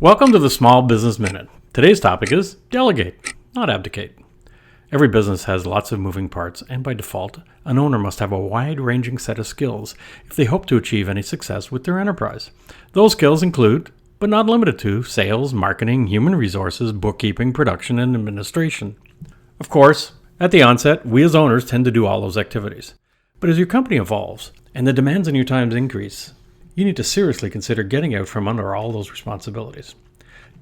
Welcome to the Small Business Minute. Today's topic is delegate, not abdicate. Every business has lots of moving parts, and by default, an owner must have a wide-ranging set of skills if they hope to achieve any success with their enterprise. Those skills include, but not limited to, sales, marketing, human resources, bookkeeping, production, and administration. Of course, at the onset, we as owners tend to do all those activities. But as your company evolves and the demands on your time increase, you need to seriously consider getting out from under all those responsibilities.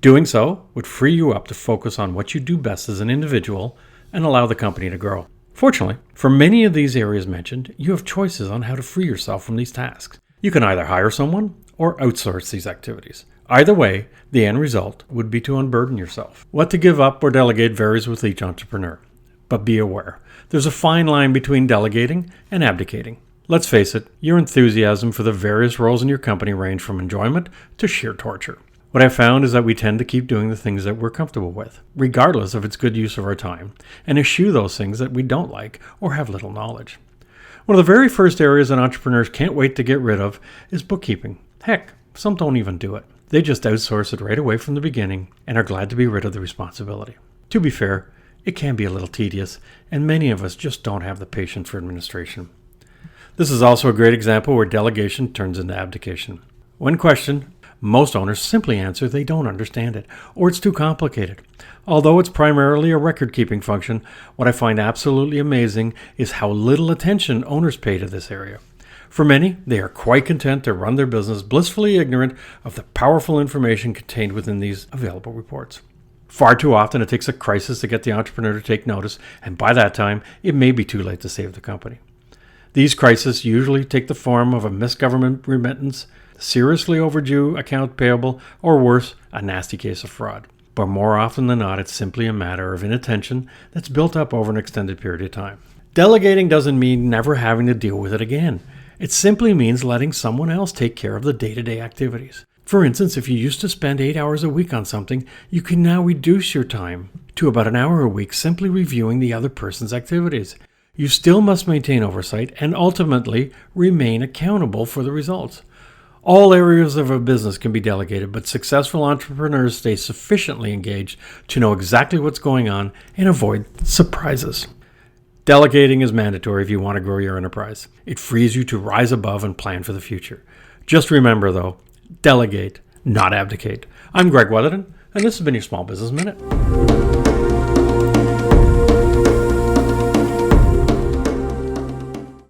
Doing so would free you up to focus on what you do best as an individual and allow the company to grow. Fortunately, for many of these areas mentioned, you have choices on how to free yourself from these tasks. You can either hire someone or outsource these activities. Either way, the end result would be to unburden yourself. What to give up or delegate varies with each entrepreneur. But be aware, there's a fine line between delegating and abdicating. Let's face it, your enthusiasm for the various roles in your company range from enjoyment to sheer torture. What I've found is that we tend to keep doing the things that we're comfortable with, regardless of its good use of our time, and eschew those things that we don't like or have little knowledge. One of the very first areas that entrepreneurs can't wait to get rid of is bookkeeping. Heck, some don't even do it. They just outsource it right away from the beginning and are glad to be rid of the responsibility. To be fair, it can be a little tedious, and many of us just don't have the patience for administration. This is also a great example where delegation turns into abdication. When questioned, most owners simply answer they don't understand it, or it's too complicated. Although it's primarily a record-keeping function, what I find absolutely amazing is how little attention owners pay to this area. For many, they are quite content to run their business blissfully ignorant of the powerful information contained within these available reports. Far too often, it takes a crisis to get the entrepreneur to take notice, and by that time, it may be too late to save the company. These crises usually take the form of a missed government remittance, seriously overdue account payable, or worse, a nasty case of fraud. But more often than not, it's simply a matter of inattention that's built up over an extended period of time. Delegating doesn't mean never having to deal with it again. It simply means letting someone else take care of the day-to-day activities. For instance, if you used to spend 8 hours a week on something, you can now reduce your time to about an hour a week simply reviewing the other person's activities. You still must maintain oversight and ultimately remain accountable for the results. All areas of a business can be delegated, but successful entrepreneurs stay sufficiently engaged to know exactly what's going on and avoid surprises. Delegating is mandatory if you want to grow your enterprise. It frees you to rise above and plan for the future. Just remember, though, delegate, not abdicate. I'm Greg Weatherden, and this has been your Small Business Minute.